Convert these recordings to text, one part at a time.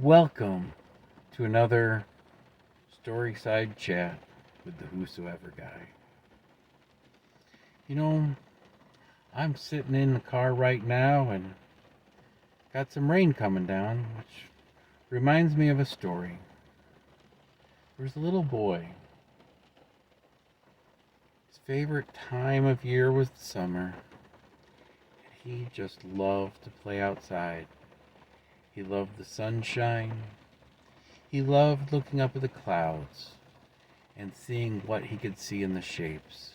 Welcome to another Storyside chat with the Whosoever guy. You know, I'm sitting in the car right now and got some rain coming down, which reminds me of a story. There's a little boy. His favorite time of year was the summer. He just loved to play outside. He loved the sunshine. He loved looking up at the clouds and seeing what he could see in the shapes.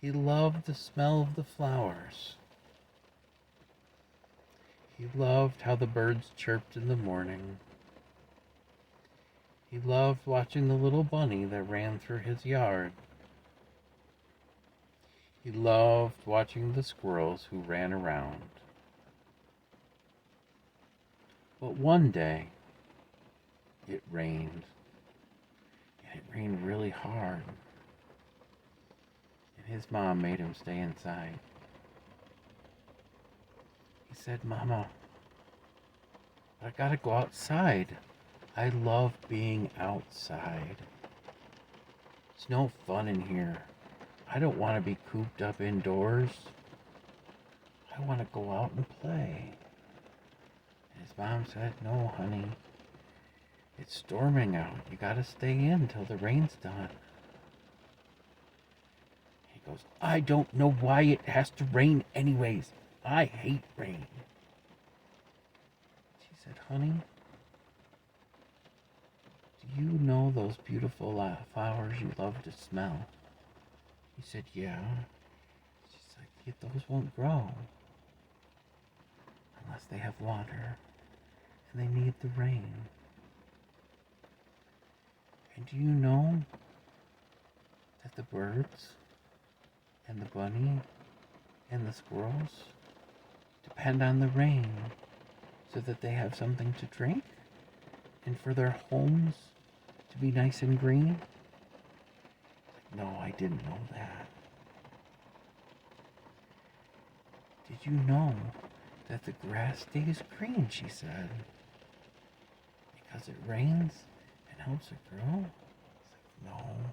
He loved the smell of the flowers. He loved how the birds chirped in the morning. He loved watching the little bunny that ran through his yard. He loved watching the squirrels who ran around. But one day, it rained. And it rained really hard. And his mom made him stay inside. He said, "Mama, I gotta go outside. I love being outside. It's no fun in here. I don't want to be cooped up indoors. I want to go out and play." And his mom said, "No, honey. It's storming out. You gotta stay in till the rain's done." He goes, "I don't know why it has to rain anyways. I hate rain." She said, "Honey, do you know those beautiful flowers you love to smell?" He said, "Yeah." She's like, "Yeah, those won't grow unless they have water and they need the rain. And do you know that the birds and the bunny and the squirrels depend on the rain so that they have something to drink and for their homes to be nice and green?" "No, I didn't know that." "Did you know that the grass stays green?" she said. "Because it rains and helps it grow?" It's like, "No.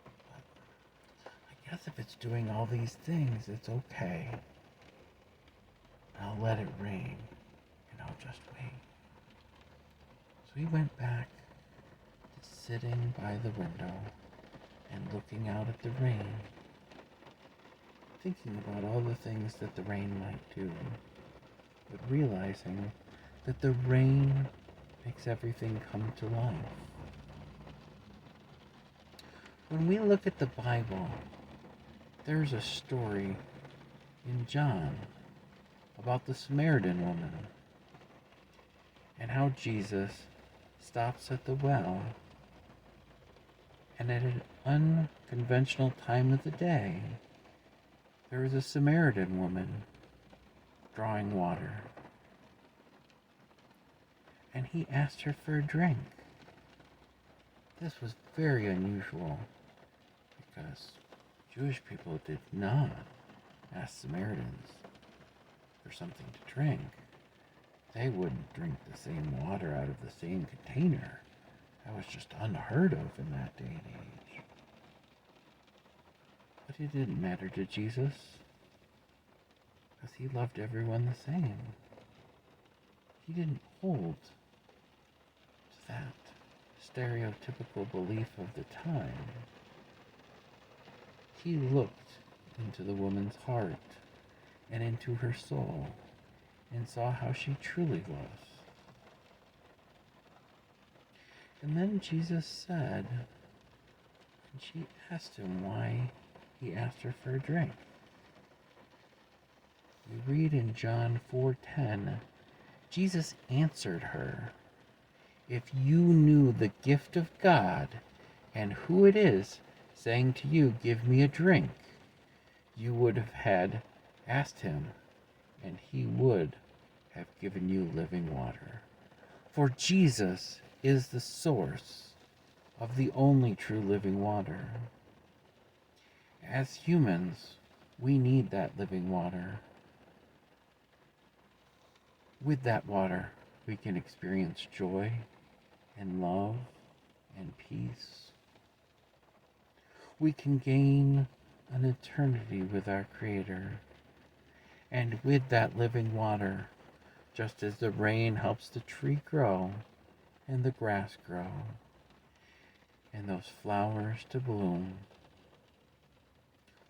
But I guess if it's doing all these things, it's okay. I'll let it rain and I'll just wait." So he went back to sitting by the window and looking out at the rain, thinking about all the things that the rain might do, but realizing that the rain makes everything come to life. When we look at the Bible, there's a story in John about the Samaritan woman and how Jesus stops at the well, and at an unconventional time of the day, there is a Samaritan woman drawing water. And he asked her for a drink. This was very unusual because Jewish people did not ask Samaritans for something to drink. They wouldn't drink the same water out of the same container. That was just unheard of in that day and age. But it didn't matter to Jesus because he loved everyone the same. He didn't hold to that stereotypical belief of the time. He looked into the woman's heart and into her soul and saw how she truly was. And then Jesus said, and she asked him why he asked her for a drink. We read in John 4:10, Jesus answered her, "If you knew the gift of God and who it is saying to you, 'Give me a drink,' you would have had asked him, and he would have given you living water." For Jesus is the source of the only true living water. As humans, we need that living water. With that water, We can experience joy and love and peace. We can gain an eternity with our Creator and with that living water, just as the rain helps the tree grow and the grass grow and those flowers to bloom.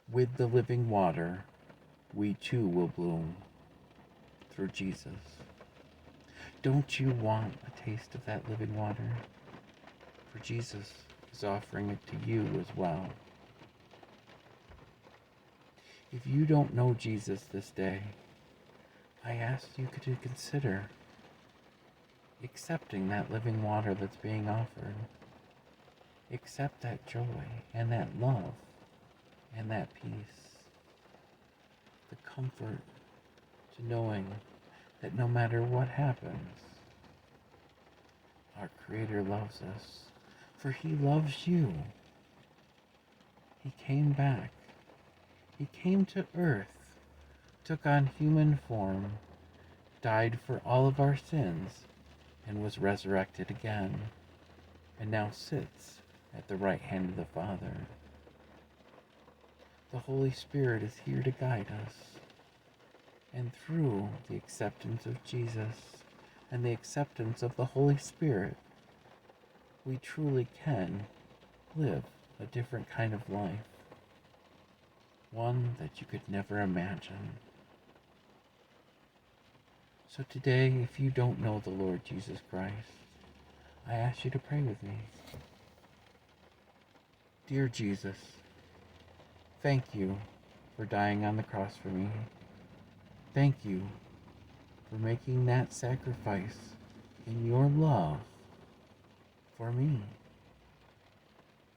With the living water, we too will bloom through Jesus. Don't you want a taste of that living water? For Jesus is offering it to you as well. If you don't know Jesus this day, I ask you to consider accepting that living water that's being offered. Accept that joy and that love and that peace. The comfort to knowing that no matter what happens, our Creator loves us, for He loves you. He came back. He came to earth, took on human form, died for all of our sins, and was resurrected again, and now sits at the right hand of the Father. The Holy Spirit is here to guide us, and through the acceptance of Jesus and the acceptance of the Holy Spirit, we truly can live a different kind of life, one that you could never imagine. So today, if you don't know the Lord Jesus Christ, I ask you to pray with me. Dear Jesus, thank you for dying on the cross for me. Thank you for making that sacrifice in your love for me.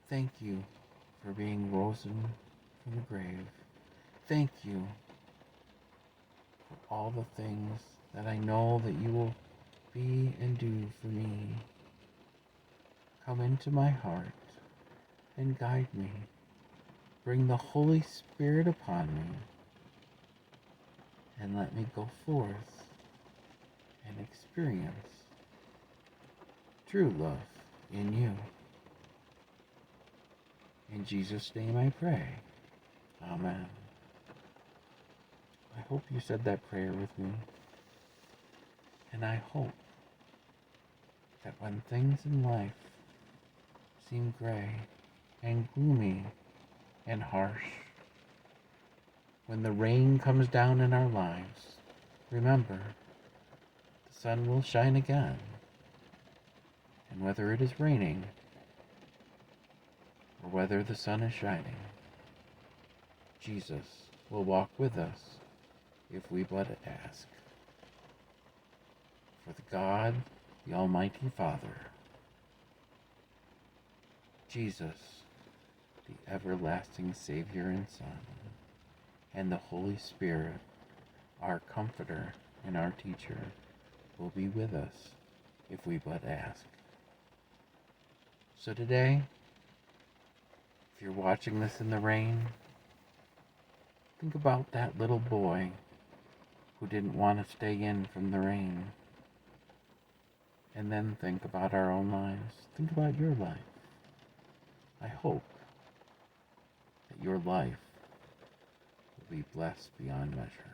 Thank you for being risen from the grave. Thank you for all the things that I know that you will be and do for me. Come into my heart and guide me. Bring the Holy Spirit upon me and let me go forth and experience true love in you. In Jesus' name I pray. Amen. I hope you said that prayer with me. And I hope that when things in life seem gray and gloomy and harsh, when the rain comes down in our lives, remember, the sun will shine again. And whether it is raining or whether the sun is shining, Jesus will walk with us if we but ask. For the God, the Almighty Father, Jesus, the everlasting Savior and Son, and the Holy Spirit, our Comforter and our Teacher, will be with us if we but ask. So today, if you're watching this in the rain, think about that little boy who didn't want to stay in from the rain. And then think about our own lives. Think about your life. I hope that your life will be blessed beyond measure.